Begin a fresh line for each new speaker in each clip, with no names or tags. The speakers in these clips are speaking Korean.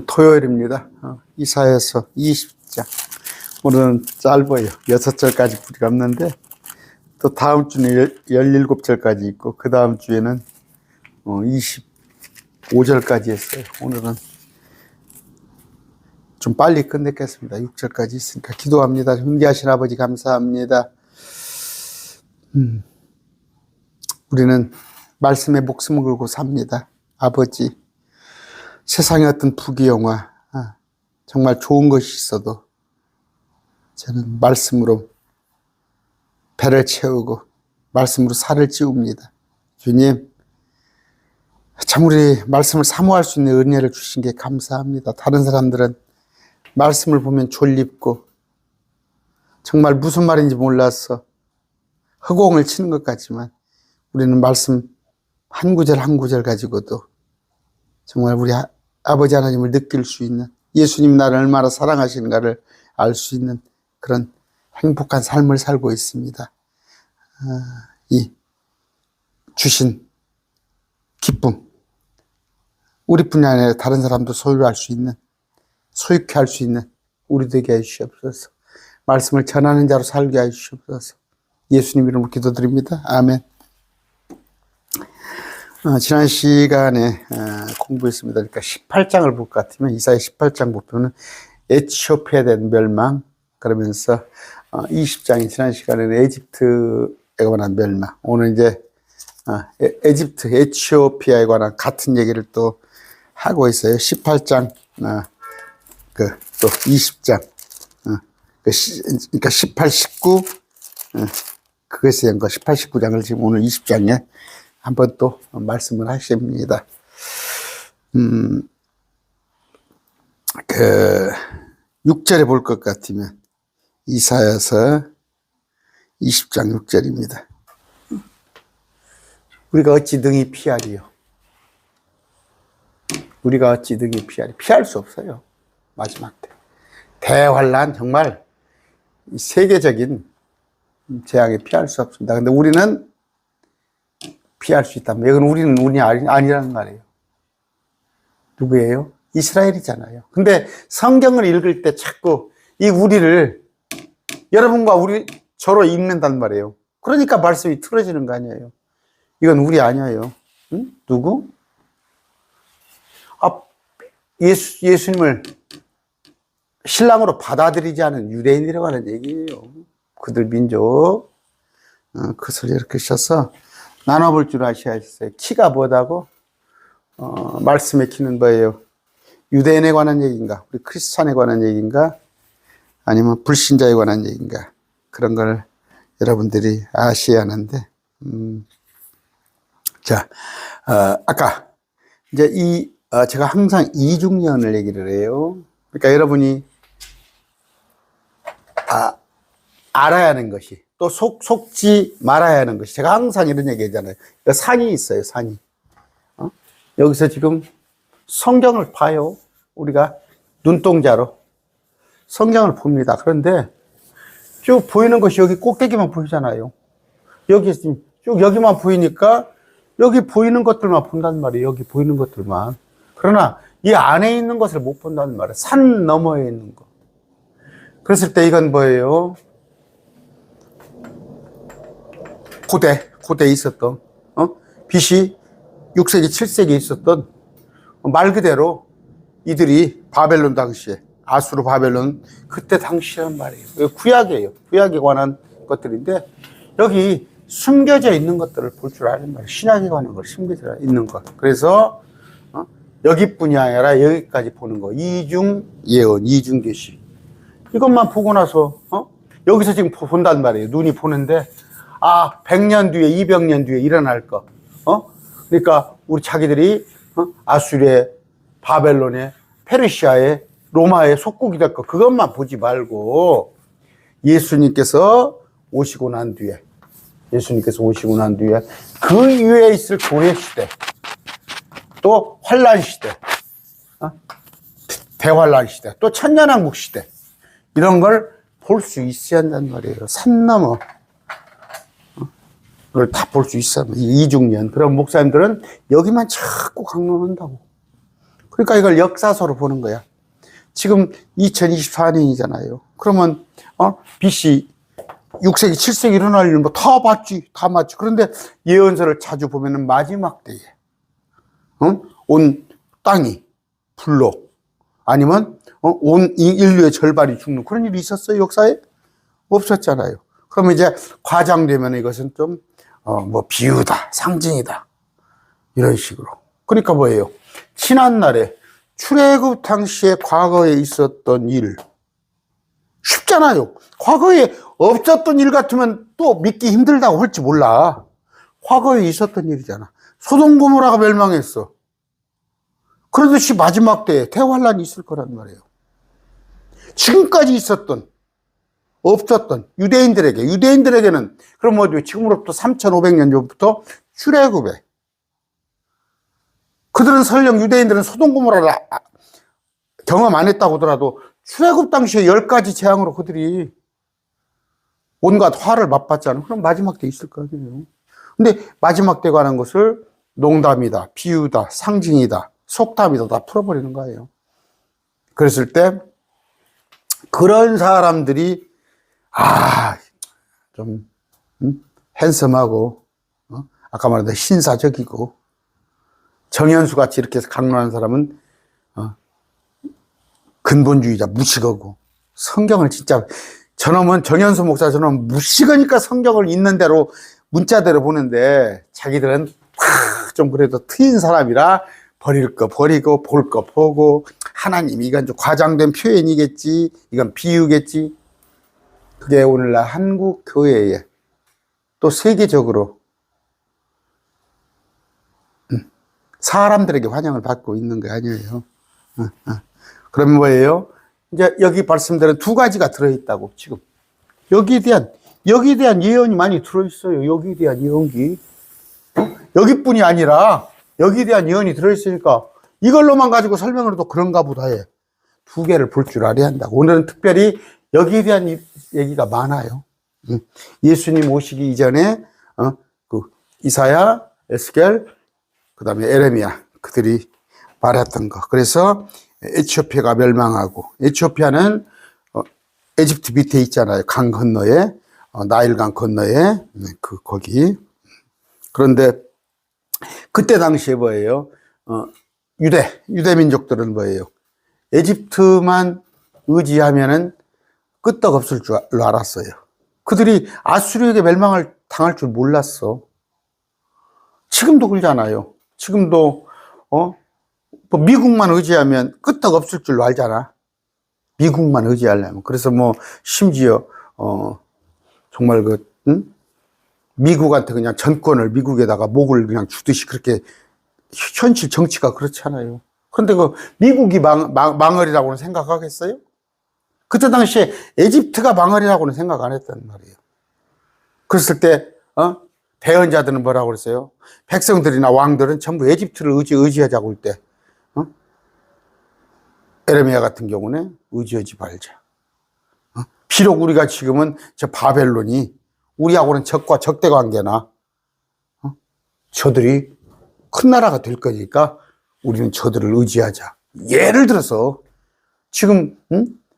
토요일입니다. 이사야서 20장. 오늘은 짧아요. 6절까지 풀이가 없는데, 또 다음 주는 17절까지 있고, 그 다음 주에는 25절까지 했어요. 오늘은 좀 빨리 끝냈겠습니다. 6절까지 있으니까 기도합니다. 존귀하신 아버지 감사합니다. 우리는 말씀에 목숨을 걸고 삽니다. 아버지, 세상에 어떤 부귀영화, 정말 좋은 것이 있어도 저는 말씀으로 배를 채우고 말씀으로 살을 찌웁니다. 주님, 참 우리 말씀을 사모할 수 있는 은혜를 주신 게 감사합니다. 다른 사람들은 말씀을 보면 졸립고 정말 무슨 말인지 몰라서 허공을 치는 것 같지만, 우리는 말씀 한 구절 한 구절 가지고도 정말 우리 아버지 하나님을 느낄 수 있는, 예수님 나를 얼마나 사랑하시는가를 알 수 있는 그런 행복한 삶을 살고 있습니다. 이 주신 기쁨, 우리뿐이 아니라 다른 사람도 소유할 수 있는, 소유케 할 수 있는 우리 되게 해주시옵소서. 말씀을 전하는 자로 살게 해주시옵소서. 예수님 이름으로 기도드립니다. 아멘. 지난 시간에 공부했습니다. 그러니까 18장을 볼 것 같으면, 이사야 18장 보면은 에티오피아에 대한 멸망, 그러면서 20장이 지난 시간에는 에집트에 관한 멸망, 오늘 이제 에집트, 에티오피아에 관한 같은 얘기를 또 하고 있어요. 18장, 또 20장, 그러니까 18, 19, 그것에 대한 거 18, 19장을 지금 오늘 20장에 한번 또 말씀을 하십니다. 6절에 볼 것 같으면 이사야서 20장 6절입니다. 우리가 어찌 능히 피하리요? 우리가 어찌 능히 피하리? 피할 수 없어요. 마지막 때. 대환란, 정말 세계적인 재앙에 피할 수 없습니다. 근데 우리는 피할 수 있다면, 이건 우리는 운이 아니라는 말이에요. 누구예요? 이스라엘이잖아요. 근데 성경을 읽을 때 자꾸 이 우리를 여러분과 우리 저로 읽는단 말이에요. 그러니까 말씀이 틀어지는 거 아니에요. 이건 우리 아니에요. 응? 누구? 예수님을 신랑으로 받아들이지 않은 유대인이라고 하는 얘기예요. 그들 민족. 그것을 이렇게 써서 나눠볼 줄 아셔야겠어요. 키가 뭐다고? 말씀의 키는 뭐예요? 유대인에 관한 얘기인가? 우리 크리스찬에 관한 얘기인가? 아니면 불신자에 관한 얘기인가? 그런 걸 여러분들이 아셔야 하는데, 자, 아까 이제 제가 항상 이중년을 얘기를 해요. 그러니까 여러분이 알아야 하는 것이, 또 속지 말아야 하는 것이, 제가 항상 이런 얘기 하잖아요. 산이 있어요, 산이. 여기서 지금 성경을 봐요. 우리가 눈동자로 성경을 봅니다. 그런데 쭉 보이는 것이 여기 꼭대기만 보이잖아요. 여기 쭉 여기만 보이니까 여기 보이는 것들만 본단 말이에요. 여기 보이는 것들만. 그러나 이 안에 있는 것을 못 본다는 말이에요. 산 너머에 있는 거. 그랬을 때 이건 뭐예요? 고대에 있었던, BC 6세기, 7세기에 있었던, 말 그대로 이들이 바벨론 당시에, 아수르 바벨론, 그때 당시란 말이에요. 구약이에요. 구약에 관한 것들인데, 여기 숨겨져 있는 것들을 볼 줄 아는 말이에요. 신약에 관한 걸 숨겨져 있는 것. 그래서, 여기뿐이 아니라 여기까지 보는 거. 이중 예언, 이중 계시. 이것만 보고 나서, 여기서 지금 본단 말이에요. 눈이 보는데, 100년 뒤에, 200년 뒤에 일어날 거. 그러니까 우리 자기들이 아수르의, 바벨론의, 페르시아의, 로마의 속국이 될 거, 그것만 보지 말고 예수님께서 오시고 난 뒤에 그 이후에 있을 고려 시대, 또 환란 시대, 대환란 시대, 또 천년왕국 시대, 이런 걸 볼 수 있어야 한단 말이에요. 산 넘어 그걸 다 볼 수 있어요. 이중년. 그럼 목사님들은 여기만 자꾸 강론한다고. 그러니까 이걸 역사서로 보는 거야. 지금 2024년이잖아요. 그러면 BC 6세기, 7세기 일어날 일 뭐 다 봤지, 다 맞지. 그런데 예언서를 자주 보면은 마지막 때에 온 땅이 불로 아니면 온 인류의 절반이 죽는 그런 일이 있었어요, 역사에? 없었잖아요. 그러면 이제 과장되면 이것은 좀 뭐 비유다, 상징이다 이런 식으로. 그러니까 뭐예요? 지난날에 출애굽 당시에 과거에 있었던 일 쉽잖아요. 과거에 없었던 일 같으면 또 믿기 힘들다고 할지 몰라. 과거에 있었던 일이잖아. 소돔 고모라가 멸망했어. 그러듯이 마지막 때에 대환란이 있을 거란 말이에요. 지금까지 있었던 없었던 유대인들에게는 그럼 뭐 지금으로부터 3,500년 전부터 출애굽에 그들은 설령 유대인들은 소돔 고모라를 경험 안 했다고 하더라도 출애굽 당시에 10가지 재앙으로 그들이 온갖 화를 맛봤잖아요. 그럼 마지막 때 있을 거 아니에요. 근데 마지막 때 관한 것을 농담이다, 비유다, 상징이다, 속담이다 다 풀어버리는 거예요. 그랬을 때 그런 사람들이 좀 핸섬하고 아까 말한 신사적이고 정현수같이 이렇게 강론하는 사람은 근본주의자, 무식하고 성경을 진짜 저놈은 정현수 목사 저놈은 무식하니까 성경을 있는 대로 문자대로 보는데 자기들은 좀 그래도 트인 사람이라 버릴 거 버리고 볼 거 보고 하나님 이건 좀 과장된 표현이겠지 이건 비유겠지. 그게 오늘날 한국 교회에 또 세계적으로 사람들에게 환영을 받고 있는 거 아니에요. 그러면 뭐예요? 이제 여기 말씀드린 두 가지가 들어있다고 지금 여기에 대한 예언이 많이 들어있어요. 여기에 대한 예언기 여기뿐이 아니라 여기에 대한 예언이 들어있으니까 이걸로만 가지고 설명을 해도 그런가 보다 해. 두 개를 볼 줄 알아야 한다고. 오늘은 특별히 여기에 대한 얘기가 많아요. 예수님 오시기 이전에 그 이사야, 에스겔, 그 다음에 에레미야 그들이 말했던 거. 그래서 에티오피아가 멸망하고 에티오피아는 에집트 밑에 있잖아요. 강 건너에 나일강 건너에 거기. 그런데 그때 당시에 뭐예요? 유대 민족들은 뭐예요? 에집트만 의지하면은 끄떡없을 줄 알았어요. 그들이 아수르에게 멸망을 당할 줄 몰랐어. 지금도 그러잖아요. 지금도 뭐 미국만 의지하면 끄떡없을 줄로 알잖아. 미국만 의지하려면. 그래서 뭐 심지어 정말 미국한테 그냥 전권을 미국에다가 목을 그냥 주듯이 그렇게 현실 정치가 그렇잖아요. 그런데 미국이 망할이라고는 생각하겠어요? 그때 당시에 에집트가 망할이라고는 생각 안 했단 말이에요. 그랬을 때 대언자들은 뭐라고 그랬어요? 백성들이나 왕들은 전부 에집트를 의지하자고 할 때 에레미야 같은 경우는 의지하지 말자. 비록 우리가 지금은 저 바벨론이 우리하고는 적과 적대 관계나 저들이 큰 나라가 될 거니까 우리는 저들을 의지하자. 예를 들어서 지금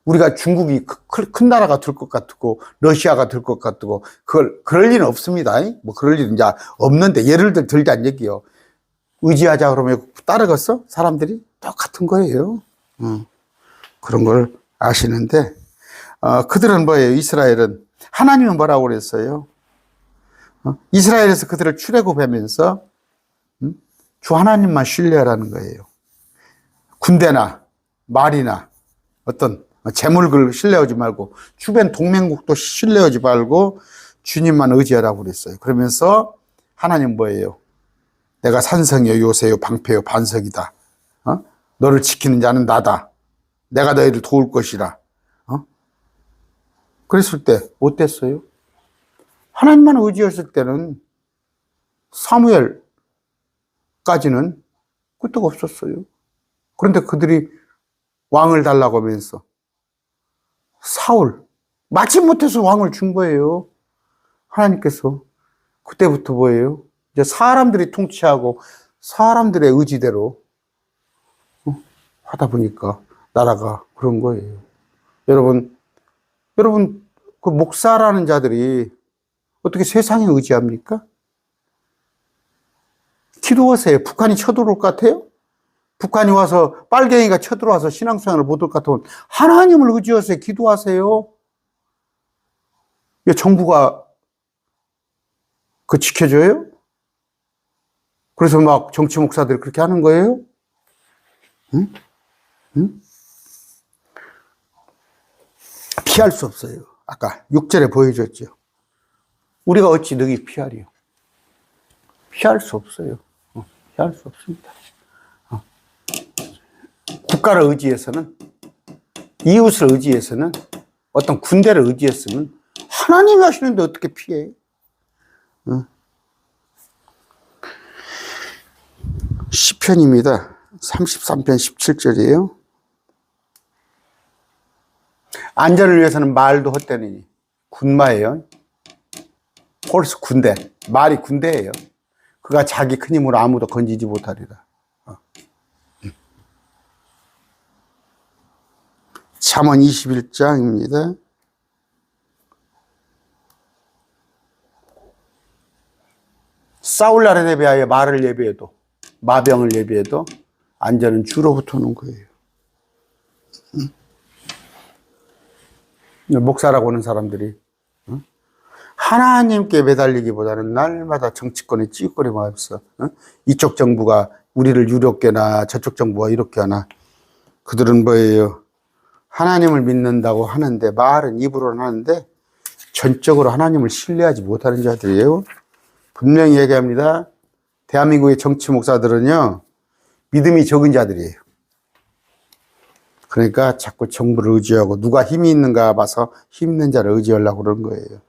우리가 중국이 큰 나라가 될 것 같고 러시아가 될 것 같고 그럴 리는 없습니다. 뭐 그럴 일은 이제 없는데 예를 들자는 얘기요. 의지하자 그러면 따르겠어? 사람들이 똑같은 거예요. 그런 걸 아시는데 그들은 뭐예요? 이스라엘은 하나님은 뭐라고 그랬어요? 이스라엘에서 그들을 출애굽하면서 주 하나님만 신뢰하라는 거예요. 군대나 말이나 어떤 재물을 신뢰하지 말고 주변 동맹국도 신뢰하지 말고 주님만 의지하라고 그랬어요. 그러면서 하나님 뭐예요? 내가 산성이요 요새요 방패요 반석이다. 너를 지키는 자는 나다. 내가 너희를 도울 것이라. 그랬을 때 어땠어요? 하나님만 의지했을 때는 사무엘까지는 끄떡 없었어요. 그런데 그들이 왕을 달라고 하면서 사울 마지못해서 왕을 준 거예요. 하나님께서 그때부터 이제 사람들이 통치하고 사람들의 의지대로 하다 보니까 나라가 그런 거예요. 여러분, 그 목사라는 자들이 어떻게 세상에 의지합니까? 기도하세요. 북한이 쳐들어올 것 같아요? 북한이 와서 빨갱이가 쳐들어와서 신앙생활을 못 할 것 같으면 하나님을 의지하세요. 기도하세요. 왜 정부가 그 지켜줘요? 그래서 막 정치 목사들이 그렇게 하는 거예요? 응? 응? 피할 수 없어요. 아까 6절에 보여줬죠. 우리가 어찌 너희 피하리요? 피할 수 없어요. 피할 수 없습니다. 국가를 의지해서는, 이웃을 의지해서는, 어떤 군대를 의지했으면 하나님이 하시는데 어떻게 피해? 시편입니다. 33편 17절이에요. 안전을 위해서는 말도 헛되느니. 군마예요. 홀스 군대. 말이 군대예요. 그가 자기 큰 힘으로 아무도 건지지 못하리라. 잠언 21장입니다. 싸울 날에 대비하여 말을 예비해도, 마병을 예비해도 안전은 주로부터 오는 거예요. 목사라고 하는 사람들이 하나님께 매달리기보다는 날마다 정치권에 찌꺼리만 하면서 이쪽 정부가 우리를 유럽게 하나 저쪽 정부가 이렇게 하나. 그들은 뭐예요? 하나님을 믿는다고 하는데, 말은 입으로는 하는데 전적으로 하나님을 신뢰하지 못하는 자들이에요. 분명히 얘기합니다. 대한민국의 정치 목사들은요, 믿음이 적은 자들이에요. 그러니까 자꾸 정부를 의지하고 누가 힘이 있는가 봐서 힘 있는 자를 의지하려고 그러는 거예요.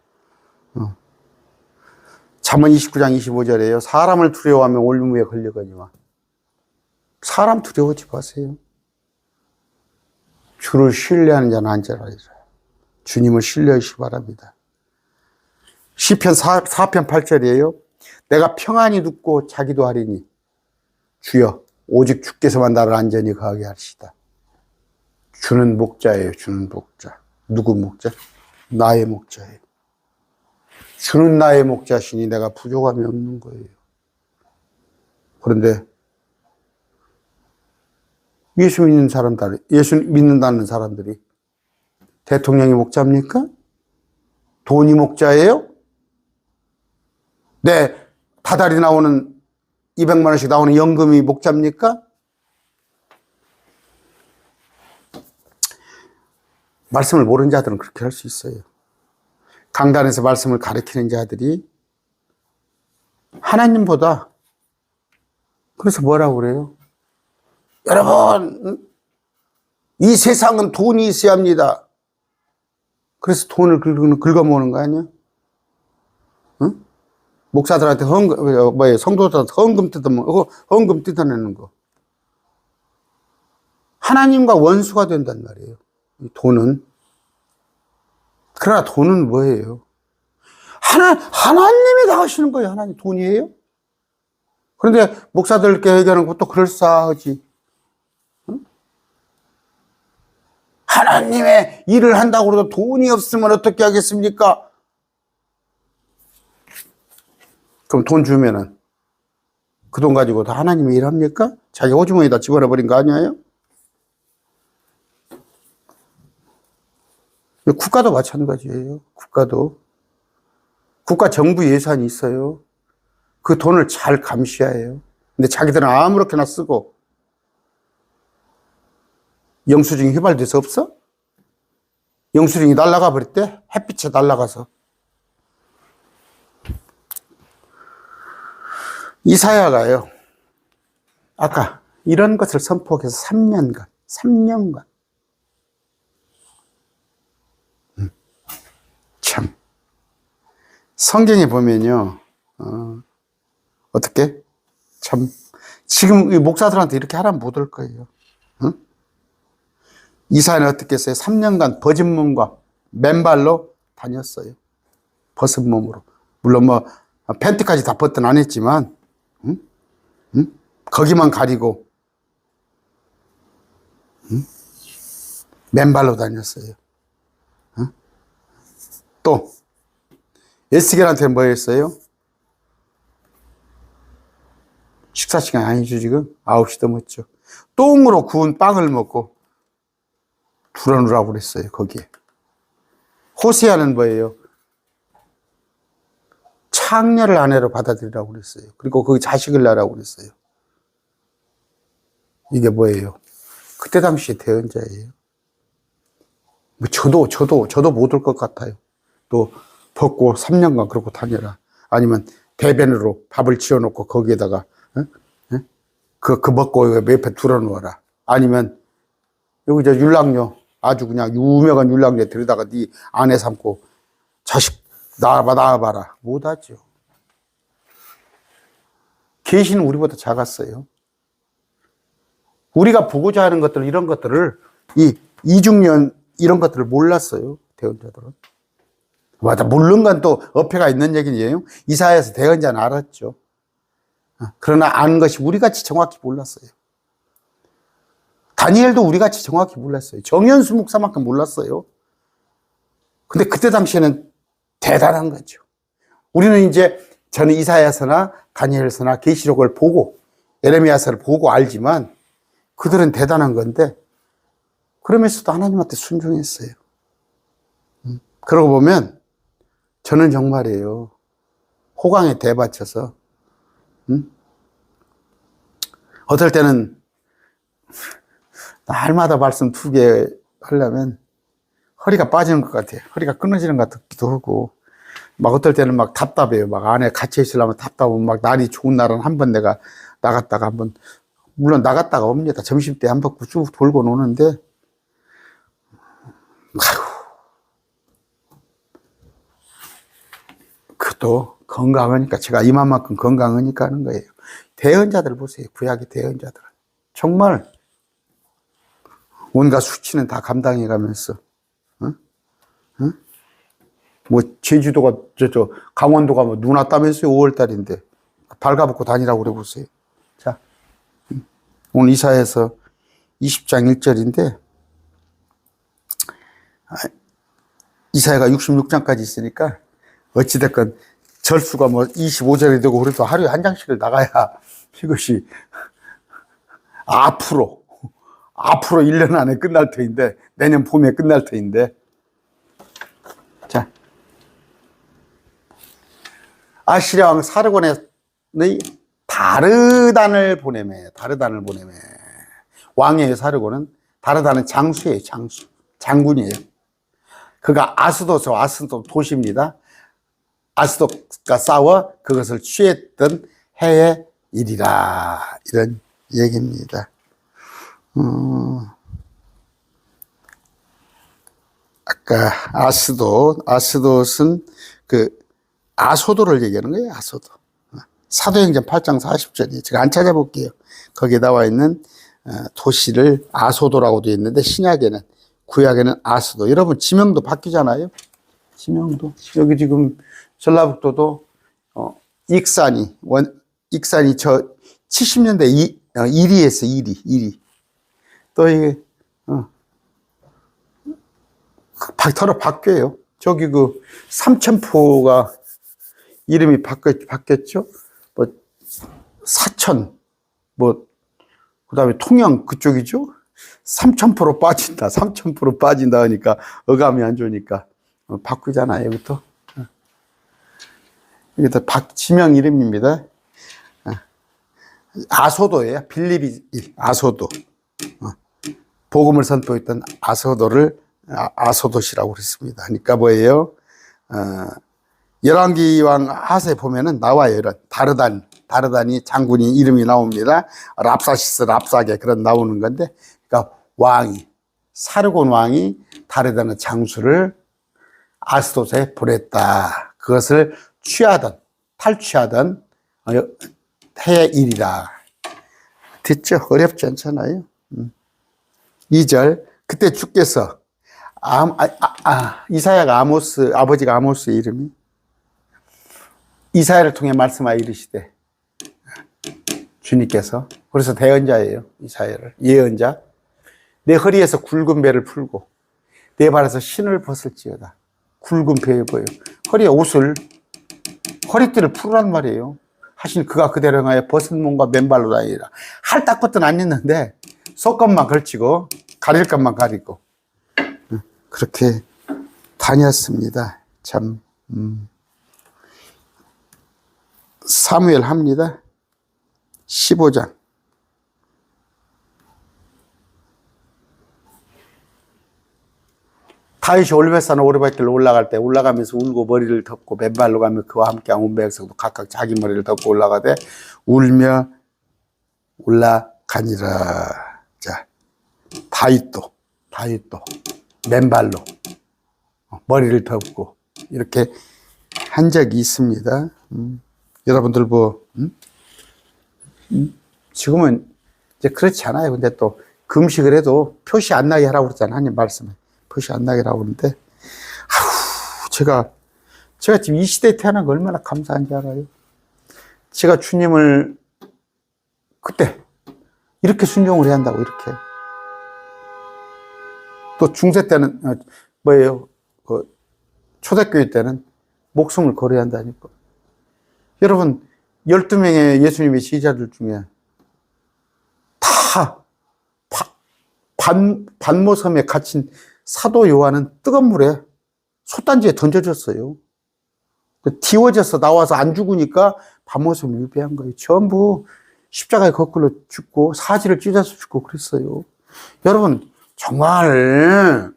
잠언 29장 25절에요. 사람을 두려워하면 올무에 걸려가니와. 사람 두려워하지 마세요. 주를 신뢰하는 자는 안전하리라. 주님을 신뢰하시기 바랍니다. 시편 4편 8절이에요. 내가 평안히 눕고 자기도 하리니 주여 오직 주께서만 나를 안전히 거하게 하시다. 주는 목자예요. 주는 목자. 누구 목자? 나의 목자예요. 주는 나의 목자시니 내가 부족함이 없는 거예요. 그런데 예수 믿는다는 사람들이 대통령이 목자입니까? 돈이 목자예요? 네, 다달이 나오는 200만 원씩 나오는 연금이 목자입니까? 말씀을 모르는 자들은 그렇게 할 수 있어요. 강단에서 말씀을 가르치는 자들이 하나님보다, 그래서 뭐라고 그래요? 여러분, 이 세상은 돈이 있어야 합니다. 그래서 돈을 긁어모으는 거 아니야? 응? 목사들한테 성도들한테 헌금 뜯어내는 거. 하나님과 원수가 된단 말이에요. 이 돈은. 그러나 돈은 뭐예요? 하나님이 다 하시는 거예요. 하나님 돈이에요? 그런데 목사들께 얘기하는 것도 그럴싸하지. 응? 하나님의 일을 한다고 해도 돈이 없으면 어떻게 하겠습니까? 그럼 돈 주면은 그 돈 가지고 다 하나님의 일 합니까? 자기 호주머니에다 집어넣어버린 거 아니에요? 국가도 마찬가지예요. 국가 정부 예산이 있어요. 그 돈을 잘 감시해야 해요. 근데 자기들은 아무렇게나 쓰고. 영수증이 휘발돼서 없어? 영수증이 날아가 버렸대? 햇빛에 날아가서. 이사야가요, 아까 이런 것을 선포해서 3년간. 참. 성경에 보면요, 어떻게? 참. 지금 이 목사들한테 이렇게 하라면 못 올 거예요. 응? 이사야는 어떻게 했어요? 3년간 벗은 몸과 맨발로 다녔어요. 벗은 몸으로. 물론 팬티까지 다 벗든 안 했지만, 응? 거기만 가리고. 맨발로 다녔어요. 또 에스겔한테는 뭐 했어요? 식사 시간 아니죠, 지금? 9시 넘었죠. 똥으로 구운 빵을 먹고 불어넣으라고 그랬어요, 거기에. 호세아는 뭐예요? 창녀를 아내로 받아들이라고 그랬어요. 그리고 그 자식을 낳으라고 그랬어요. 이게 뭐예요? 그때 당시에 대언자예요. 뭐 저도 못 올 것 같아요. 또 벗고 3년간 그러고 다녀라. 아니면 대변으로 밥을 지어놓고 거기에다가 그 먹고 옆에 둘러놓아라. 아니면 여기 저 율랑녀 아주 그냥 유명한 율랑녀 데려다가 네 아내 삼고 자식 낳아봐라. 못하죠. 계시는 우리보다 작았어요. 우리가 보고자 하는 것들, 이런 것들을, 이중년, 이런 것들을 몰랐어요. 대언자들은. 맞아. 모르는 건 또 어폐가 있는 얘기예요. 이사야에서 대언자는 알았죠. 그러나 아는 것이 우리같이 정확히 몰랐어요. 다니엘도 우리같이 정확히 몰랐어요. 정현수 목사만큼 몰랐어요. 근데 그때 당시에는 대단한 거죠. 우리는 이제 저는 이사야서나 다니엘서나 계시록을 보고 예레미야서를 보고 알지만 그들은 대단한 건데 그러면서도 하나님한테 순종했어요. 그러고 보면 저는 정말이에요. 호강에 대받쳐서 어떨 때는 날마다 말씀 2개 하려면 허리가 빠지는 것 같아요. 허리가 끊어지는 것 같기도 하고 막 어떨 때는 막 답답해요. 막 안에 갇혀 있으려면 답답하고 막 날이 좋은 날은 한 번 내가 나갔다가 한 번 물론 나갔다가 옵니다. 점심때 한 바퀴 쭉 돌고 노는데 아휴 그것도 건강하니까 제가 이만큼 건강하니까 하는 거예요. 대언자들 보세요. 구약의 대언자들은 정말 온갖 수치는 다 감당해 가면서 뭐 제주도가 강원도가 뭐 눈 왔다면서요. 5월달인데 발가벗고 다니라고 그래 보세요. 자, 오늘 이사야서 20장 1절인데 이사야가 66장까지 있으니까 어찌됐건 절수가 뭐 25절이 되고 그래도 하루에 한 장씩을 나가야 이것이 앞으로 1년 안에 끝날 터인데 내년 봄에 끝날 터인데 자 아시리아 왕 사르곤의 다르단을 보내매 왕의 사르곤은 다르단은 장수예요. 장군이에요. 그가 아스도 도시입니다. 아스도가 싸워 그것을 취했던 해의 일이라 이런 얘기입니다. 아까 아스돗은 그 아소도를 얘기하는 거예요. 아소도. 사도행전 8장 40절이에요. 제가 안 찾아볼게요. 거기에 나와 있는 도시를 아소도라고 되어 있는데 신약에는 구약에는 아스도. 여러분 지명도 바뀌잖아요. 지명도 여기 지금 전라북도도 익산이 저 70년대 이리에서 이리 또 이게 서로 바뀌어요. 저기 그 삼천포가 이름이 바뀌었죠. 뭐 사천 뭐 그다음에 통영 그쪽이죠. 삼천포로 빠진다 하니까 어감이 안 좋으니까 바꾸잖아요. 여기부터 이게 다 지명 이름입니다. 아소도예요. 빌립이 아소도. 복음을 선포했던 아소도를 아소도시라고 그랬습니다. 그러니까 뭐예요? 열왕기 왕 하세 보면은 나와요. 이런 다르단이 장군이 이름이 나옵니다. 랍사시스 랍사게 그런 나오는 건데, 그러니까 사르곤 왕이 다르다는 장수를 아스돗에 보냈다. 그것을 탈취하던 해의 일이라. 듣죠? 어렵지 않잖아요. 2절 그때 주께서 이사야가 아버지가 아모스의 이름이 이사야를 통해 말씀하여 이르시되 주님께서 그래서 대언자예요. 이사야를 예언자 내 허리에서 굵은 배를 풀고 내 발에서 신을 벗을지어다. 굵은 배에 보여. 허리에 옷을, 허리띠를 풀으란 말이에요. 하신 그가 그대로 행하여 벗은 몸과 맨발로 다니라. 할 딱 것은 안 있는데 속것만 걸치고 가릴 것만 가리고 그렇게 다녔습니다. 참 사무엘 합니다. 15장. 다윗이 올벳산 오르밧길로 올라갈 때 올라가면서 울고 머리를 덮고 맨발로 가며 그와 함께 온 백성도 각각 자기 머리를 덮고 올라가되 울며 올라가니라. 자, 다윗도 맨발로 머리를 덮고 이렇게 한 적이 있습니다. 여러분들 지금은 이제 그렇지 않아요. 근데 또 금식을 해도 표시 안 나게 하라고 그러잖아요. 하나님 말씀에. 표시 안 나게 하라고 그러는데, 제가 지금 이 시대에 태어난 거 얼마나 감사한지 알아요? 제가 주님을 그때 이렇게 순종을 해야 한다고, 이렇게. 또 중세 때는, 초대교회 때는 목숨을 걸어야 한다니까. 여러분, 12명의 예수님의 제자들 중에 다 반모섬에 갇힌 사도 요한은 뜨거운 물에 솥단지에 던져졌어요. 디워져서 나와서 안 죽으니까 반모섬을 유배한 거예요. 전부 십자가에 거꾸로 죽고 사지를 찢어서 죽고 그랬어요. 여러분, 정말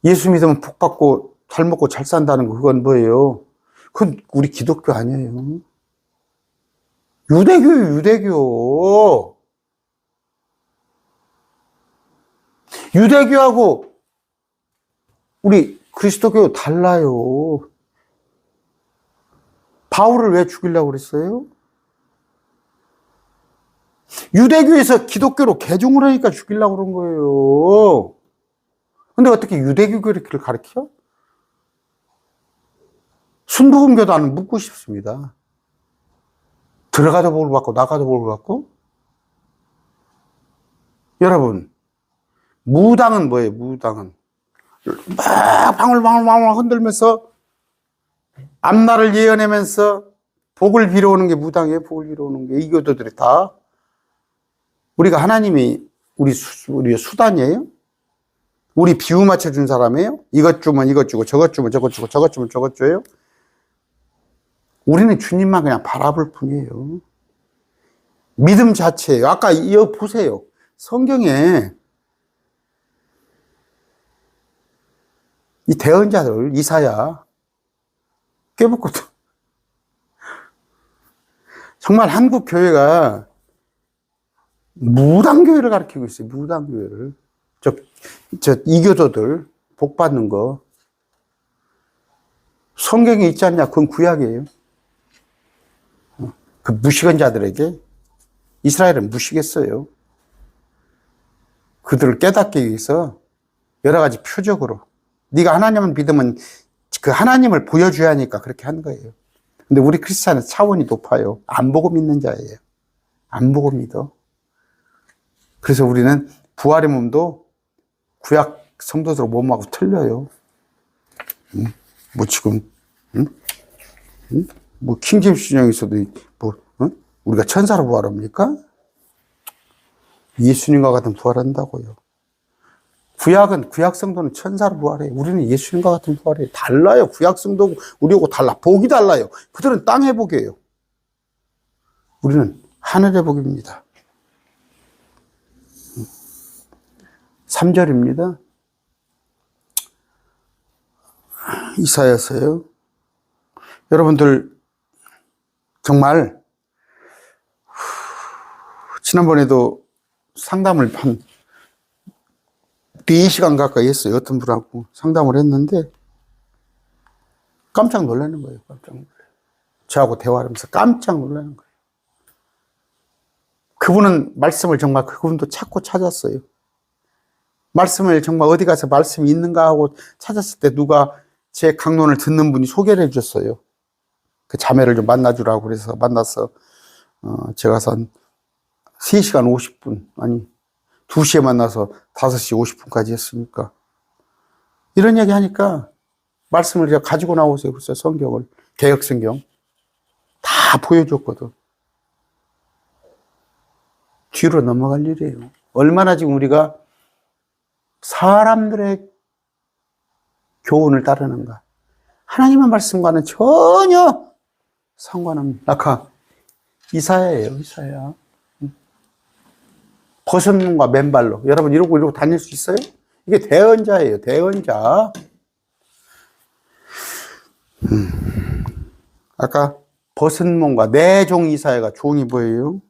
예수 믿으면 복 받고 잘 먹고 잘 산다는 거, 그건 뭐예요? 그건 우리 기독교 아니에요. 유대교예요, 유대교. 유대교하고 우리 그리스도교 달라요. 바울을 왜 죽이려고 그랬어요? 유대교에서 기독교로 개종을 하니까 죽이려고 그런 거예요. 근데 어떻게 유대교를 가르쳐? 순복음교도 안 묻고 싶습니다. 들어가도 복을 받고 나가도 복을 받고. 여러분, 무당은 뭐예요? 무당은 막 방울방울 흔들면서 앞날을 예언하면서 복을 빌어오는 게 무당이에요. 복을 빌어오는 게. 이 교도들이 다 우리가 하나님이 우리 수단이에요? 우리 비유 맞춰준 사람이에요? 이것 주면 이것 주고 저것 주면 저것 주고 저것 주면 저것 줘요? 우리는 주님만 그냥 바라볼 뿐이에요. 믿음 자체예요. 아까 이거 보세요. 성경에 이 대언자들, 이사야, 깨닫고 정말 한국 교회가 무당교회를 가르치고 있어요. 무당교회를. 이교도들 복 받는 거. 성경에 있지 않냐? 그건 구약이에요. 그 무식한 자들에게 이스라엘은 무식했어요. 그들을 깨닫기 위해서 여러 가지 표적으로 네가 하나님을 믿으면 그 하나님을 보여줘야 하니까 그렇게 한 거예요. 근데 우리 크리스찬은 차원이 높아요. 안 보고 믿는 자예요. 안 보고 믿어. 그래서 우리는 부활의 몸도 구약 성도들 몸하고 틀려요. 지금 킹제임스 신약에서도 우리가 천사로 부활합니까? 예수님과 같은 부활한다고요. 구약은 구약 성도는 천사로 부활해요. 우리는 예수님과 같은 부활해요. 달라요. 구약 성도고 우리하고 달라. 복이 달라요. 그들은 땅의 복이에요. 우리는 하늘의 복입니다. 3절입니다. 이사야서요. 여러분들 정말 지난번에도 상담을 한 4시간 가까이 했어요. 어떤 분하고 상담을 했는데 깜짝 놀라는 거예요. 깜짝 놀라요. 저하고 대화를 하면서 깜짝 놀라는 거예요. 그분은 말씀을 정말 그분도 찾고 찾았어요. 말씀을 정말 어디 가서 말씀이 있는가 하고 찾았을 때 누가 제 강론을 듣는 분이 소개를 해줬어요. 그 자매를 좀 만나주라고 그래서 만나서 제가 한 3시간 50분, 아니 2시에 만나서 5시 50분까지 했으니까. 이런 얘기 하니까 말씀을 제가 가지고 나오세요. 글쎄, 성경을. 개역성경. 다 보여줬거든. 뒤로 넘어갈 일이에요. 얼마나 지금 우리가 사람들의 교훈을 따르는가. 하나님의 말씀과는 전혀 상관없는, 아까 이사야예요, 이사야. 벗은 몸과 맨발로. 여러분, 이러고 다닐 수 있어요? 이게 대언자예요, 대언자. 아까 벗은 몸과 내 종 이사야가 종이 뭐예요?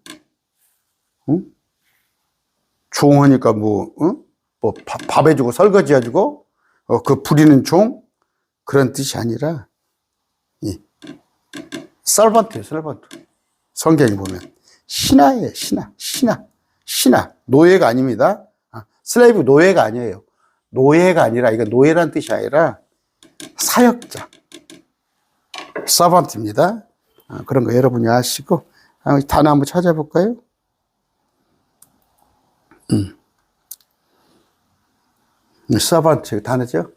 응? 종하니까 밥 해주고 설거지 해주고, 그 부리는 종? 그런 뜻이 아니라, 서번트예요, 서번트. 성경에 보면. 신하예요, 신하. 노예가 아닙니다. 슬레이브 노예가 아니에요. 노예가 아니라, 이거 노예란 뜻이 아니라, 사역자. 서번트입니다. 그런 거 여러분이 아시고, 단어 한번 찾아볼까요? 서번트 단어죠.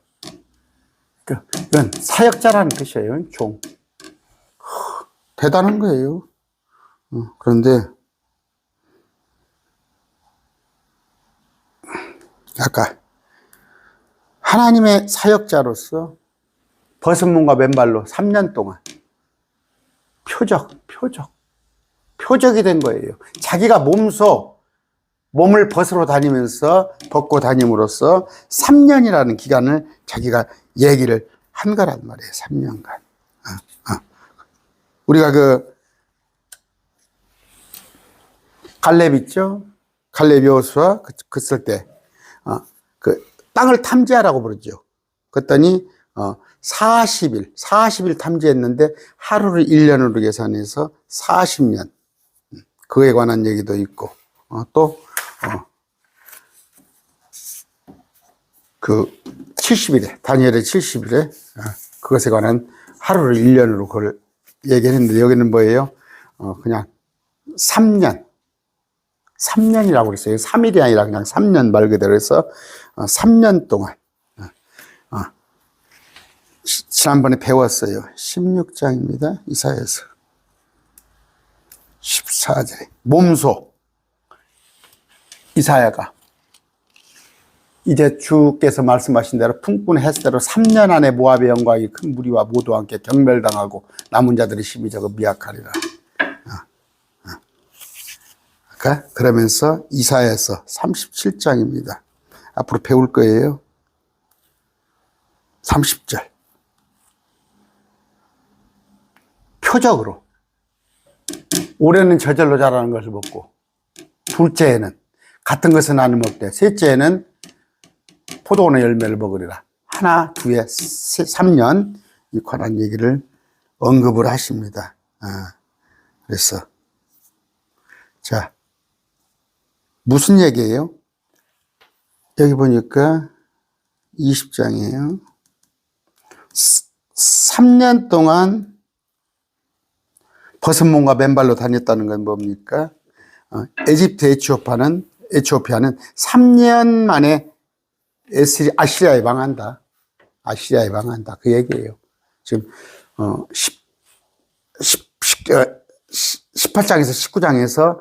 이건 사역자라는 뜻이에요. 종. 대단한 거예요. 그런데 아까 하나님의 사역자로서 벗은 몸과 맨발로 3년 동안 표적이 된 거예요. 자기가 몸을 벗으러 다니면서 벗고 다님으로써 3년이라는 기간을 자기가 얘기를 한 거란 말이에요. 3년간. 우리가 갈렙 있죠? 갈렙 여호수아 그 쓸 때 땅을 탐지하라고 부르죠. 그랬더니 40일 탐지했는데 하루를 1년으로 계산해서 40년. 그에 관한 얘기도 있고, 또 70일에, 다니엘의 70일에, 그것에 관한 하루를 1년으로 그걸 얘기했는데, 여기는 뭐예요? 그냥 3년이라고 그랬어요. 3일이 아니라 그냥 3년 말 그대로 해서, 3년 동안, 지난번에 배웠어요. 16장입니다. 이사야서. 14절에. 몸소. 이사야가. 이제 주께서 말씀하신 대로 품꾼 햇새로 3년 안에 모압의 영광이 큰 무리와 모두와 함께 경멸당하고 남은 자들의 힘이 적어 미약하리라. 그러면서 이사야서 37장입니다. 앞으로 배울 거예요. 30절. 표적으로. 올해는 저절로 자라는 것을 먹고, 둘째에는 같은 것은 나는 먹되, 셋째에는 포도원의 열매를 먹으리라. 하나, 두에 3년 이 관한 얘기를 언급을 하십니다. 그래서 자, 무슨 얘기예요? 여기 보니까 20장이에요. 3년 동안 벗은 몸과 맨발로 다녔다는 건 뭡니까? 에집트 에티오피아는 3년 만에 아시리아에 망한다. 아시리아에 망한다. 그 얘기예요. 지금 18장에서 19장에서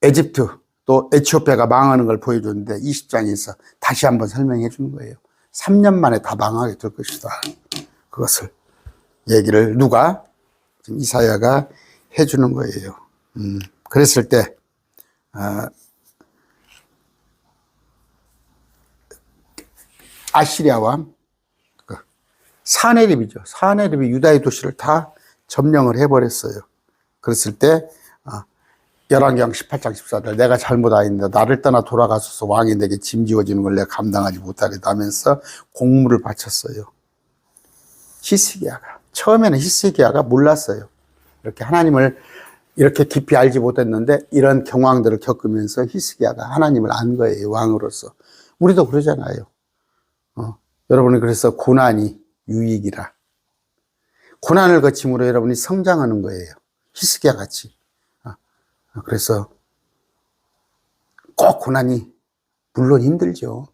에집트 또 에티오피아가 망하는 걸 보여줬는데 20장에서 다시 한번 설명해 주는 거예요. 3년 만에 다 망하게 될 것이다. 그것을 얘기를 누가? 지금 이사야가 해주는 거예요. 그랬을 때 아시리아 왕 사네립이죠. 사네립이 유다의 도시를 다 점령을 해버렸어요. 그랬을 때 열왕기상 18장 14절 내가 잘못 아닌데 나를 떠나 돌아가소서 왕이 내게 짐지어지는 걸 내가 감당하지 못하리다 하면서 공물을 바쳤어요. 히스기야가 처음에는 히스기야가 몰랐어요. 이렇게 하나님을 이렇게 깊이 알지 못했는데 이런 경황들을 겪으면서 히스기야가 하나님을 안 거예요. 왕으로서. 우리도 그러잖아요. 여러분이 그래서 고난이 유익이라. 고난을 거침으로 여러분이 성장하는 거예요. 히스기야 같이. 그래서 꼭 고난이 물론 힘들죠.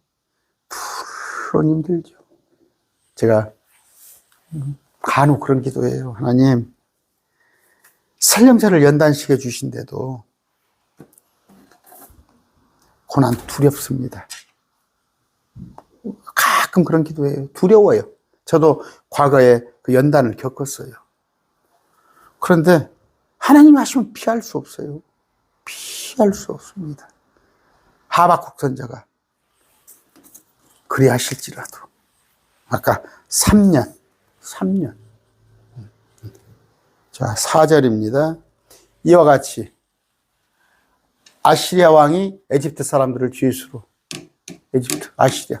물론 힘들죠. 제가 간혹 그런 기도해요. 하나님, 설령제를 연단시켜 주신데도 고난 두렵습니다. 가끔 그런 기도해요. 두려워요. 저도 과거에 그 연단을 겪었어요. 그런데 하나님 하시면 피할 수 없어요. 피할 수 없습니다. 하박국 선자가 그리 하실지라도 아까 3년 자 4절입니다. 이와 같이 아시리아 왕이 에집트 사람들을 죄수로 에집트 아시리아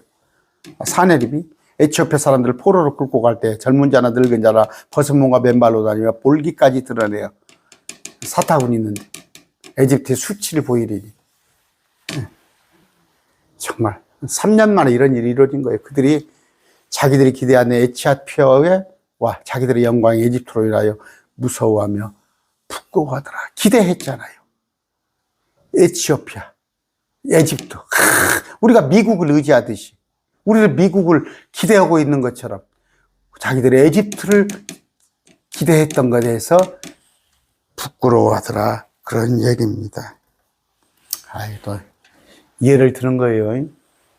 사네립이 에티오피아 사람들을 포로로 끌고 갈 때 젊은 자나 늙은 자나 벗은 몸과 맨발로 다니며 볼기까지 드러내요. 사타구니 있는데 에집트의 수치를 보이리니 정말 3년 만에 이런 일이 이루어진 거예요. 그들이 자기들이 기대하는 에티오피아의 와 자기들의 영광이 에집트로 인하여 무서워하며 부끄러워하더라. 기대했잖아요. 에티오피아, 에집트. 우리가 미국을 의지하듯이 우리를 미국을 기대하고 있는 것처럼 자기들의 에집트를 기대했던 것에 대해서 부끄러워하더라. 그런 얘기입니다. 또 예를 드는 거예요.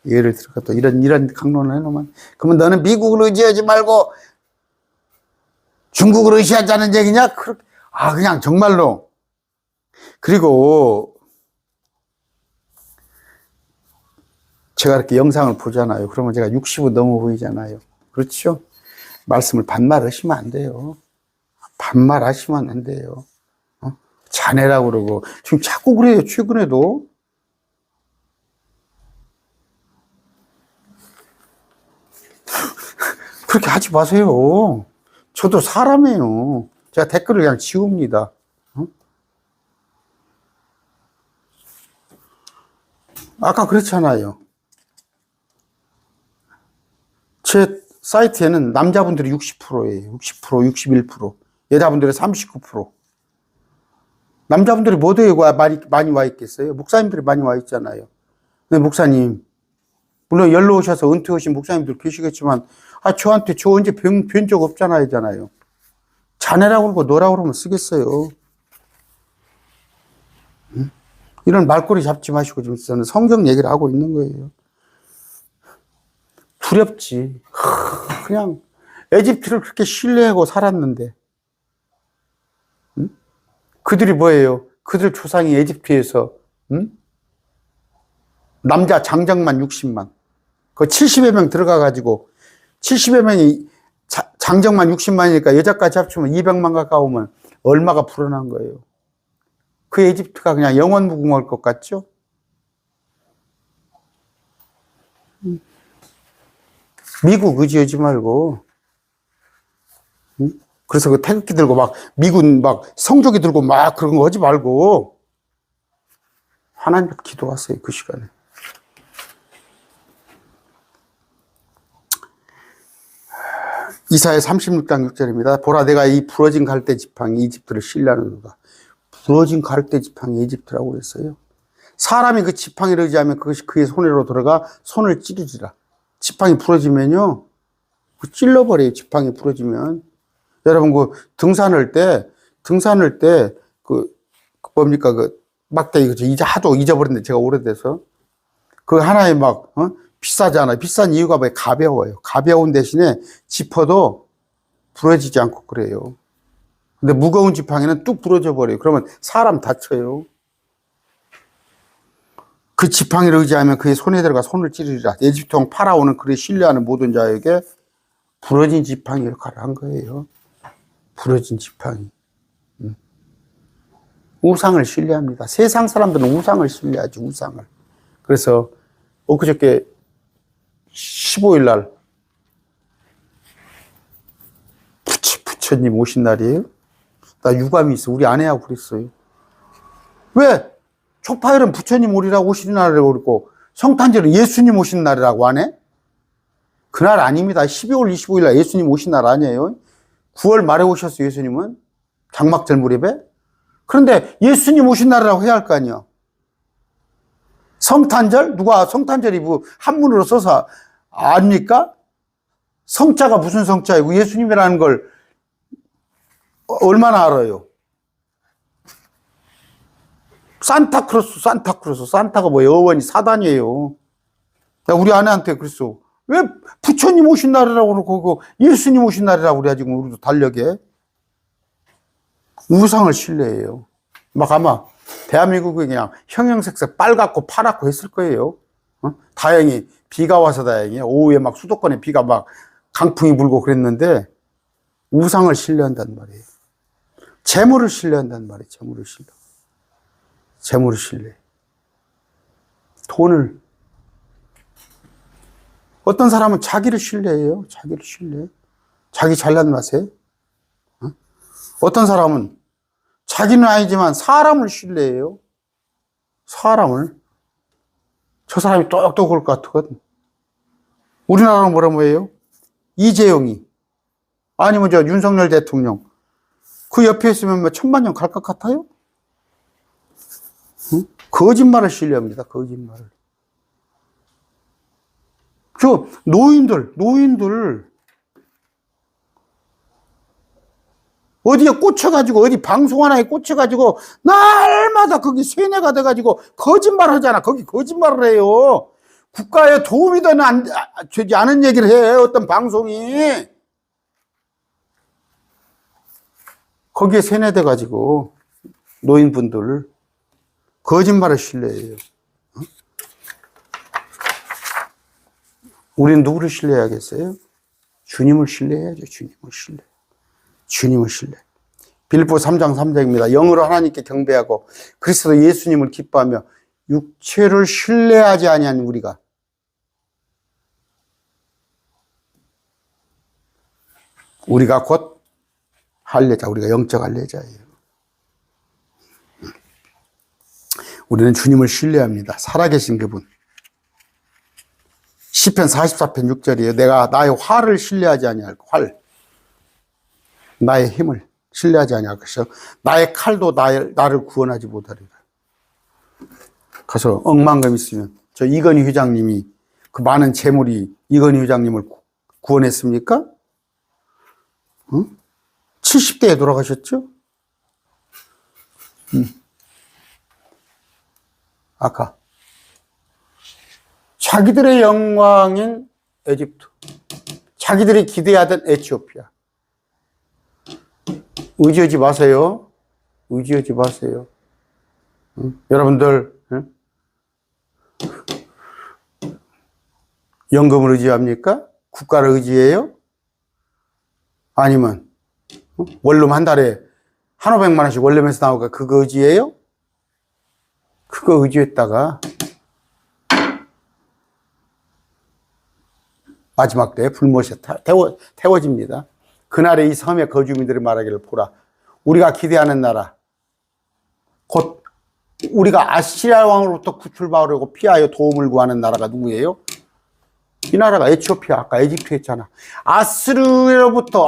예를 들고 또 이런 강론을 해놓으면 그러면 너는 미국을 의지하지 말고 중국을 의지하자는 얘기냐? 그냥 정말로. 그리고 제가 이렇게 영상을 보잖아요. 그러면 제가 60은 넘어 보이잖아요. 그렇죠? 말씀을 반말하시면 안 돼요. 반말하시면 안 돼요. 자네라고 그러고 지금 자꾸 그래요. 최근에도. 그렇게 하지 마세요. 저도 사람이에요. 제가 댓글을 그냥 지웁니다. 아까 그랬잖아요. 제 사이트에는 남자분들이 60%예요. 60%, 61%. 여자분들이 39%. 남자분들이 뭐에 많이 와 있겠어요? 목사님들이 많이 와 있잖아요. 근데 목사님, 물론 연로 오셔서 은퇴 오신 목사님들 계시겠지만, 저한테 저 언제 뵌 적 없잖아요. 자네라고 그러고 너라고 그러면 쓰겠어요. 응? 이런 말꼬리 잡지 마시고 지금 저는 성경 얘기를 하고 있는 거예요. 두렵지. 그냥 에집트를 그렇게 신뢰하고 살았는데, 응? 그들이 뭐예요? 그들 조상이 에집트에서, 응? 남자 장정만 60만. 그 70여 명 들어가가지고, 70여 명이 장정만 60만이니까 여자까지 합치면 200만 가까우면 얼마가 불어난 거예요. 그 에집트가 그냥 영원 무궁할 것 같죠? 미국 의지하지 말고, 응? 그래서 그 태극기 들고 막, 미군 막 성조기 들고 막 그런 거 하지 말고, 하나님 앞에 기도하세요, 그 시간에. 이사야 36장 6절입니다. 보라, 내가 이 부러진 갈대 지팡이 이집트를 신뢰하는도다. 부러진 갈대 지팡이 이집트라고 그랬어요. 사람이 그 지팡이를 의지하면 그것이 그의 손으로 들어가 손을 찌르지라. 지팡이 부러지면요, 찔러버려요. 지팡이 부러지면. 여러분, 등산할 때, 뭡니까, 막대기, 이제 하도 잊어버렸는데, 제가 오래돼서. 하나에 비싸잖아요. 비싼 이유가 뭐예요? 가벼워요. 가벼운 대신에 짚어도 부러지지 않고 그래요. 근데 무거운 지팡이는 뚝 부러져 버려요. 그러면 사람 다쳐요. 그 지팡이를 의지하면 그의 손에 들어가 손을 찌르리라. 에집트 왕 파라오는 그를 신뢰하는 모든 자에게 부러진 지팡이 역할을 한 거예요. 부러진 지팡이. 우상을 신뢰합니다. 세상 사람들은 우상을 신뢰하지, 우상을. 그래서 엊그저께 15일 날 부처님 오신 날이에요. 나 유감이 있어. 우리 아내하고 그랬어요. 왜? 초파일은 부처님 오리라고 오시는 날이라고 그러고 성탄절은 예수님 오신 날이라고 하네? 그날 아닙니다. 12월 25일 날 예수님 오신 날 아니에요. 9월 말에 오셨어요, 예수님은. 장막절 무렵에. 그런데 예수님 오신 날이라고 해야 할 거 아니에요. 성탄절? 누가 성탄절이 뭐 한문으로 써서 압니까? 성자가 무슨 성자이고 예수님이라는 걸 얼마나 알아요? 산타크로스. 산타가 뭐예요? 어원이 사단이에요. 우리 아내한테 그랬어. 왜 부처님 오신 날이라고 그러고 예수님 오신 날이라고 그래야 지금 우리도 달력에. 우상을 신뢰해요. 막 아마 대한민국이 그냥 형형색색 빨갛고 파랗고 했을 거예요. 다행히 비가 와서 다행이에요. 오후에 막 수도권에 비가 막 강풍이 불고 그랬는데 우상을 신뢰한단 말이에요. 재물을 신뢰한단 말이에요. 재물을 신뢰. 돈을. 어떤 사람은 자기를 신뢰해요. 자기 잘난 맛에. 어떤 사람은 자기는 아니지만 사람을 신뢰해요. 사람을. 저 사람이 똑똑할 것 같거든. 우리나라는 뭐라고 해요? 이재용이. 아니면 저 윤석열 대통령. 그 옆에 있으면 뭐 천만년 갈 것 같아요? 응? 거짓말을 신뢰합니다. 거짓말을. 저 노인들 어디에 꽂혀가지고 어디 방송 하나에 꽂혀가지고 날마다 거기 세뇌가 돼가지고 거짓말 하잖아. 거기 거짓말을 해요. 국가에 도움이 되지 않은 얘기를 해. 어떤 방송이. 거기에 세뇌돼가지고 노인분들 거짓말을 신뢰해요. 우리는 누구를 신뢰해야겠어요? 주님을 신뢰해야죠. 주님을 신뢰. 빌립보 3장 3절입니다. 영으로 하나님께 경배하고 그리스도 예수님을 기뻐하며 육체를 신뢰하지 아니한 우리가 곧 할례자, 우리가 영적 할례자예요. 우리는 주님을 신뢰합니다. 살아계신 그분. 시편 44편 6절이에요. 내가 나의 활을 신뢰하지 아니할 활. 나의 힘을 신뢰하지 아니할 것이요. 나의 칼도 나를 구원하지 못하리라. 가서 억만금 있으면 저 이건희 회장님이 그 많은 재물이 이건희 회장님을 구원했습니까? 응? 70대에 돌아가셨죠? 아까 자기들의 영광인 에집트, 자기들이 기대하던 에티오피아. 의지하지 마세요. 응? 여러분들 응? 연금을 의지합니까? 국가를 의지해요? 아니면 원룸 한 달에 1,500만 원씩 원룸에서 나오니까 그거 의지해요? 그거 의지했다가 마지막 때에 불못에 태워집니다. 그날에 이 섬의 거주민들이 말하기를 보라. 우리가 기대하는 나라, 곧 우리가 아시리아 왕으로부터 구출받으려고 피하여 도움을 구하는 나라가 누구예요? 이 나라가 에티오피아. 아까 에집트 했잖아. 아수르로부터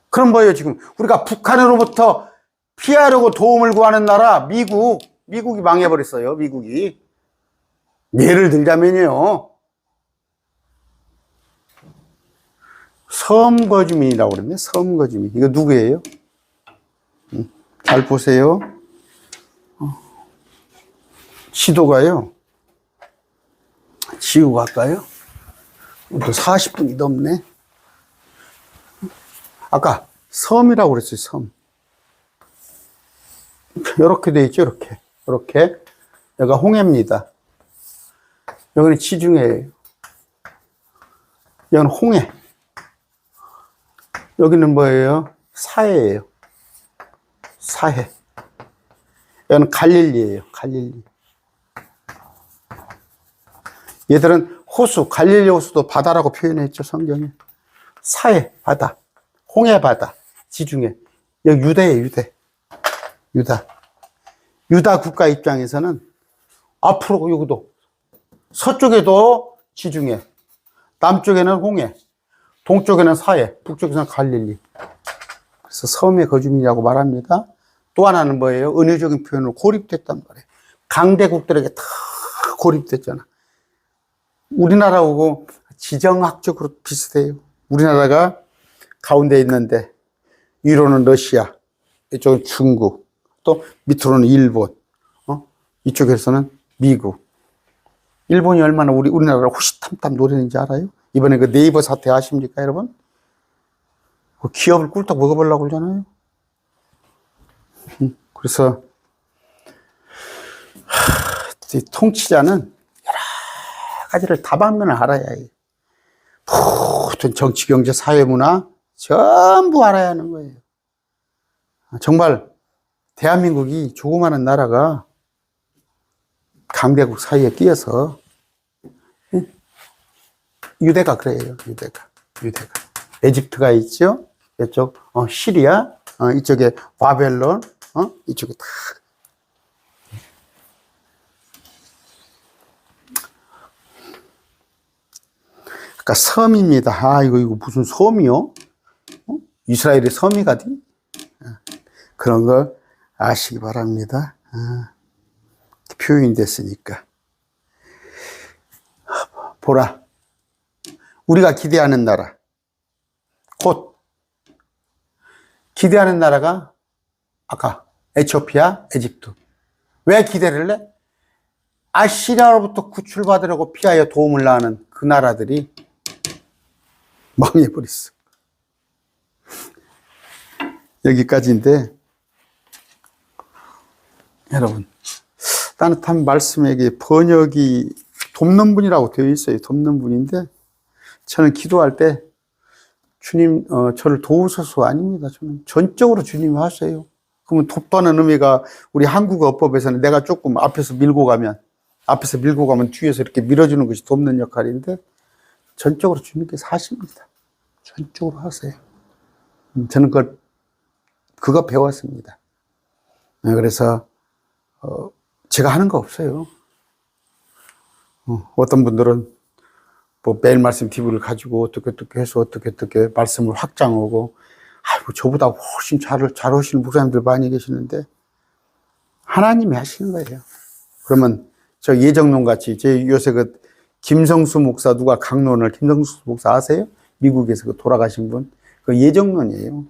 그럼 뭐예요? 지금 우리가 북한으로부터 피하려고 도움을 구하는 나라 미국이 망해버렸어요. 미국이. 예를 들자면요, 섬거주민이라고 그러네. 섬거주민. 이거 누구예요? 잘 보세요. 지도가요. 지우고 갈까요? 또 40분이 넘네. 아까 섬이라고 그랬어요. 섬. 이렇게 돼 있죠. 이렇게. 여기가 홍해입니다. 여기는 지중해예요. 여기는 홍해. 여기는 뭐예요? 사해예요. 사해. 여기는 갈릴리예요. 갈릴리. 얘들은 호수, 갈릴리 호수도 바다라고 표현했죠. 성경에. 사해, 바다. 홍해 바다. 지중해. 여기 유대예요. 유다 국가 입장에서는 앞으로 여기도 서쪽에도 지중해, 남쪽에는 홍해, 동쪽에는 사해, 북쪽에는 갈릴리. 그래서 섬의 거주민이라고 말합니다. 또 하나는 뭐예요? 은유적인 표현으로 고립됐단 말이에요. 강대국들에게 다 고립됐잖아. 우리나라하고 지정학적으로 비슷해요. 우리나라가 가운데 있는데 위로는 러시아, 이쪽은 중국, 또 밑으로는 일본, 이쪽에서는 미국. 일본이 얼마나 우리나라를 호시탐탐 노리는지 알아요? 이번에 그 네이버 사태 아십니까, 여러분? 그 기업을 꿀떡 먹어보려고 그러잖아요. 그래서 통치자는 여러 가지를 다방면을 알아야 해요. 모든 정치, 경제, 사회, 문화 전부 알아야 하는 거예요. 정말 대한민국이 조그마한 나라가 강대국 사이에 끼어서 유대가 그래요. 유대가 에집트가 있죠. 이쪽 시리아, 이쪽에 바벨론, 이쪽에 다. 그러니까 섬입니다. 이거 무슨 섬이요? 이스라엘의 섬이가디? 그런 걸 아시기 바랍니다. 표현이 됐으니까. 보라. 우리가 기대하는 나라. 곧 기대하는 나라가 아까 에티오피아, 에집트. 왜 기대를 해? 아시리아로부터 구출받으려고 피하여 도움을 나는 그 나라들이 망해버렸어. 여기까지인데 여러분, 따뜻한 말씀에게 번역이 돕는 분이라고 되어 있어요. 돕는 분인데 저는 기도할 때 주님 저를 도우소서 아닙니다. 저는 전적으로 주님이 하세요. 그러면 돕다는 의미가 우리 한국어 어법에서는 내가 조금 앞에서 밀고 가면 뒤에서 이렇게 밀어주는 것이 돕는 역할인데 전적으로 주님께서 하십니다. 전적으로 하세요. 저는 그거 배웠습니다. 그래서 제가 하는 거 없어요. 어떤 분들은 뭐 매일 말씀 TV를 가지고 어떻게 해서 어떻게 말씀을 확장하고, 아이고 저보다 훨씬 잘 하시는 목사님들 많이 계시는데 하나님이 하시는 거예요. 그러면 저 예정론 같이 제 요새 그 김성수 목사 누가 강론을 김성수 목사 아세요? 미국에서 그 돌아가신 분, 그 예정론이에요.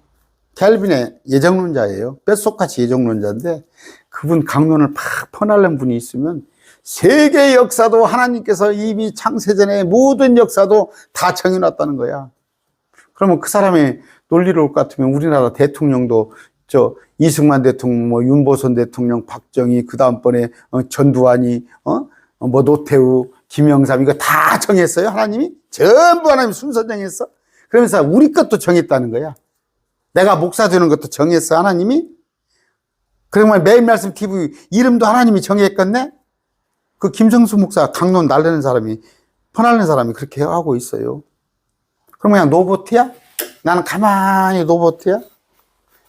캘빈의 예정론자예요. 뼛속같이 예정론자인데 그분 강론을 팍 퍼날른 분이 있으면 세계 역사도 하나님께서 이미 창세전의 모든 역사도 다 정해놨다는 거야. 그러면 그 사람의 논리로 올 것 같으면 우리나라 대통령도 저 이승만 대통령, 뭐 윤보선 대통령, 박정희, 그 다음번에 전두환이, 뭐 노태우, 김영삼 이거 다 정했어요. 하나님이 전부 하나님 순서 정했어. 그러면서 우리 것도 정했다는 거야. 내가 목사 되는 것도 정했어 하나님이. 그러면 매일 말씀 TV 이름도 하나님이 정했겠네. 그 김성수 목사 강론 날리는 사람이 퍼날리는 사람이 그렇게 하고 있어요. 그럼 그냥 노보트야? 나는 가만히 노보트야?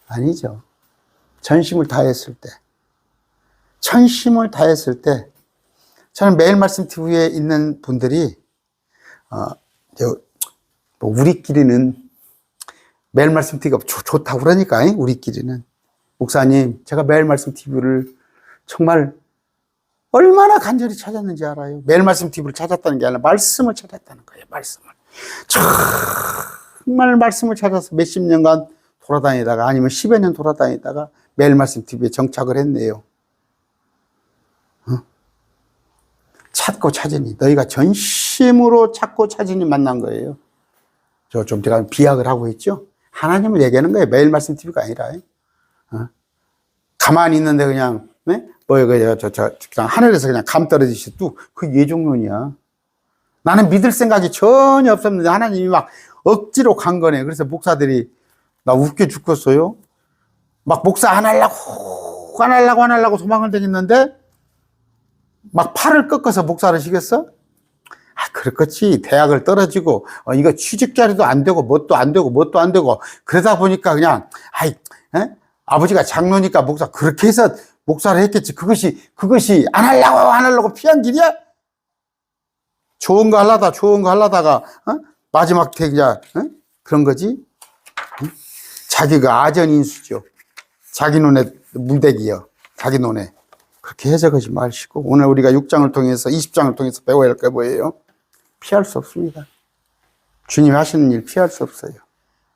아니죠. 전심을 다했을 때, 저는 매일 말씀 TV에 있는 분들이 뭐 우리끼리는 매일 말씀 TV가 좋다고 그러니까 우리끼리는 목사님 제가 매일 말씀 TV를 정말 얼마나 간절히 찾았는지 알아요? 매일 말씀 TV를 찾았다는 게 아니라 말씀을 찾았다는 거예요. 말씀을 정말 말씀을 찾아서 몇십 년간 돌아다니다가 아니면 10여 년 돌아다니다가 매일 말씀 TV에 정착을 했네요. 찾고 찾으니, 너희가 전심으로 찾고 찾으니 만난 거예요. 좀 제가 비약을 하고 있죠. 하나님을 얘기하는 거예요. 매일 말씀 TV가 아니라. 가만히 있는데 그냥 네? 그냥 하늘에서 그냥 감 떨어지셔도 그 예종론이야. 나는 믿을 생각이 전혀 없었는데 하나님이 막 억지로 간 거네. 그래서 목사들이 나 웃겨 죽겠어요. 막 목사 안 하려고 도망을 다녔는데 막 팔을 꺾어서 목사를 시켰어? 그렇겠지. 대학을 떨어지고 이거 취직 자리도 안 되고 뭣도 안 되고 그러다 보니까 그냥 아버지가 장로니까 목사 그렇게 해서 목사를 했겠지. 그것이 안 하려고 피한 길이야? 좋은 거 하려다가 마지막 대기자 그런 거지. 자기가 아전인수죠. 자기 눈에 물대기요. 자기 눈에. 그렇게 해석하지 마시고, 오늘 우리가 6장을 통해서, 20장을 통해서 배워야 할 게 뭐예요? 피할 수 없습니다. 주님이 하시는 일 피할 수 없어요.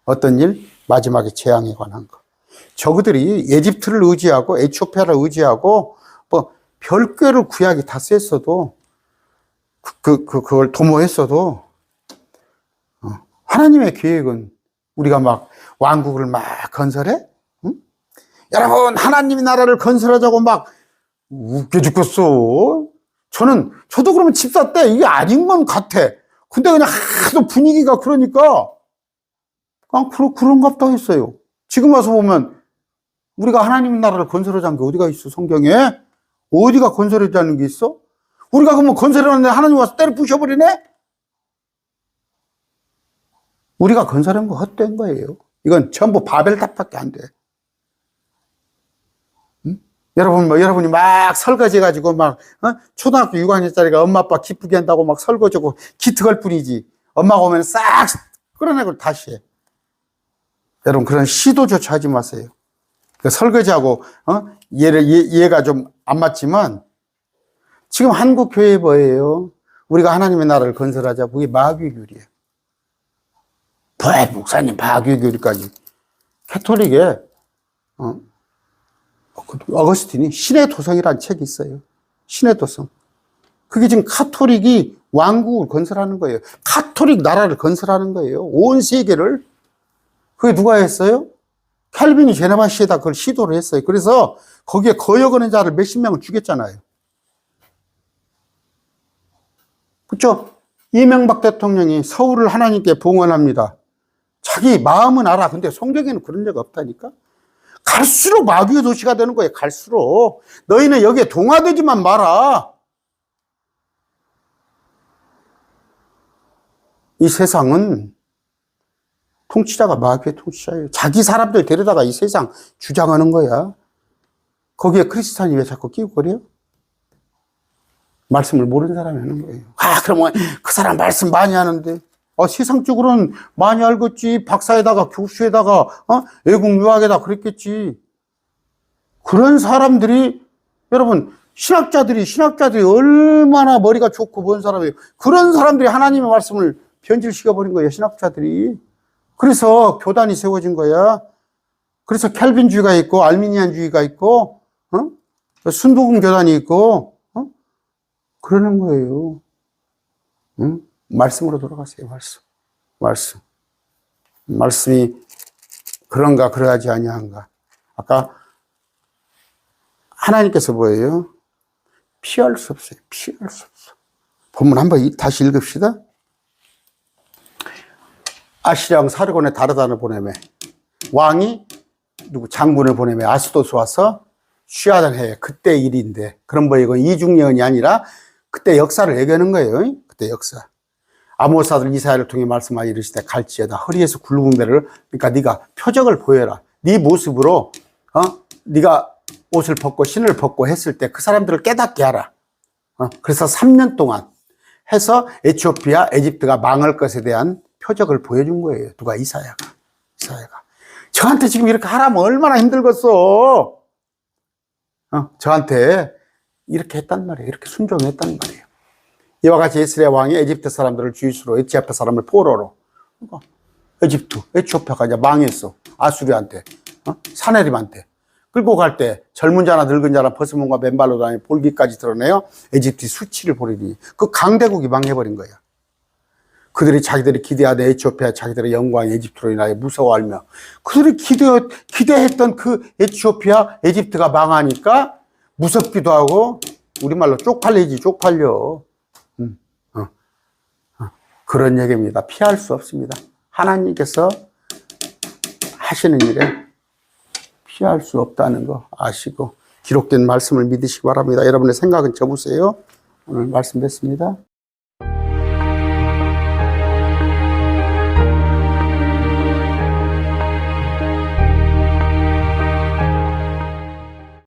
어떤 일? 마지막에 재앙에 관한 거. 저그들이 에집트를 의지하고 에티오피아를 의지하고 뭐 별꾀를 구약이 다 셌어도 그걸 도모했어도 하나님의 계획은 우리가 막 왕국을 막 건설해? 응? 여러분 하나님의 나라를 건설하자고 막 웃겨 죽겠어. 저도 그러면 집사 때 이게 아닌 건 같아. 근데 그냥 하도 분위기가 그러니까 그냥 그런갑다 했어요. 지금 와서 보면 우리가 하나님 나라를 건설하자는 게 어디가 있어, 성경에? 어디가 건설하자는 게 있어? 우리가 그러면 건설하는데 하나님 와서 때려 부셔버리네? 우리가 건설한 거 헛된 거예요. 이건 전부 바벨탑밖에 안 돼. 응? 여러분이 막 설거지해가지고 초등학교 6학년짜리가 엄마 아빠 기쁘게 한다고 막 설거지하고 기특할 뿐이지. 엄마가 오면 싹 끌어내고 다시 해. 여러분 그런 시도조차 하지 마세요. 설거지하고 얘가 좀 안 맞지만 지금 한국 교회 뭐예요? 우리가 하나님의 나라를 건설하자. 그게 마귀교리예요. 목사님 마귀교리까지. 캐톨릭에 어거스틴이 신의 도성이라는 책이 있어요. 신의 도성. 그게 지금 카톨릭이 왕국을 건설하는 거예요. 카톨릭 나라를 건설하는 거예요. 온 세계를. 그게 누가 했어요? 칼빈이 제네바시에다 그걸 시도를 했어요. 그래서 거기에 거역하는 자를 몇십 명을 죽였잖아요. 그렇죠? 이명박 대통령이 서울을 하나님께 봉헌합니다. 자기 마음은 알아. 근데 성경에는 그런 적 없다니까. 갈수록 마귀의 도시가 되는 거예요. 갈수록. 너희는 여기에 동화되지만 마라. 이 세상은 통치자가 마귀의 통치자예요. 자기 사람들 데려다가 이 세상 주장하는 거야. 거기에 크리스찬이 왜 자꾸 끼고 그래요? 말씀을 모르는 사람이 하는 거예요. 그러면 그 사람 말씀 많이 하는데. 세상적으로는 많이 알겠지. 박사에다가 교수에다가 외국 유학에다 그랬겠지. 그런 사람들이 여러분 신학자들이 얼마나 머리가 좋고 뭔 사람이에요. 그런 사람들이 하나님의 말씀을 변질시켜버린 거예요. 신학자들이. 그래서 교단이 세워진 거야. 그래서 켈빈주의가 있고 알미니안주의가 있고 순복음 교단이 있고 그러는 거예요. 말씀으로 돌아가세요. 말씀이 그런가 그러하지 아니한가. 아까 하나님께서 뭐예요? 피할 수 없어요. 피할 수 없어. 본문 한번 다시 읽읍시다. 아시리아왕 사르곤의 다르단을 보내매 왕이 장군을 보내매 아스도스 와서 취하던 해에 그때 일인데, 그런 뭐 이건 이중예언이 아니라 그때 역사를 얘기하는 거예요. 그때 역사. 아모스 아들 이사야를 통해 말씀하여 이르시되 갈지어다 허리에서 굵은 배를, 그러니까 네가 표적을 보여라. 네 모습으로 네가 옷을 벗고 신을 벗고 했을 때 그 사람들을 깨닫게 하라. 그래서 3년 동안 해서 에티오피아, 에집트가 망할 것에 대한 표적을 보여준 거예요. 누가? 이사야가. 저한테 지금 이렇게 하라면 얼마나 힘들겠어. 저한테 이렇게 했단 말이에요. 이렇게 순종했단 말이에요. 이와 같이 이스라엘 왕이 에집트 사람들을 주이수로 에티오피아 사람을 포로로. 에티오피아가 이제 망했어. 아수리한테, 사네림한테. 끌고 갈 때 젊은 자나 늙은 자나 벗은몸과 맨발로 다니 볼기까지 드러내어 에집트 수치를 보리니 그 강대국이 망해버린 거야. 그들이 자기들이 기대하던 에티오피아 자기들의 영광 에집트로 인하여 무서워하며, 그들이 기대했던 그 에티오피아 에집트가 망하니까 무섭기도 하고, 우리말로 쪽팔려. 그런 얘기입니다. 피할 수 없습니다. 하나님께서 하시는 일에 피할 수 없다는 거 아시고 기록된 말씀을 믿으시기 바랍니다. 여러분의 생각은 접으세요. 오늘 말씀 됐습니다.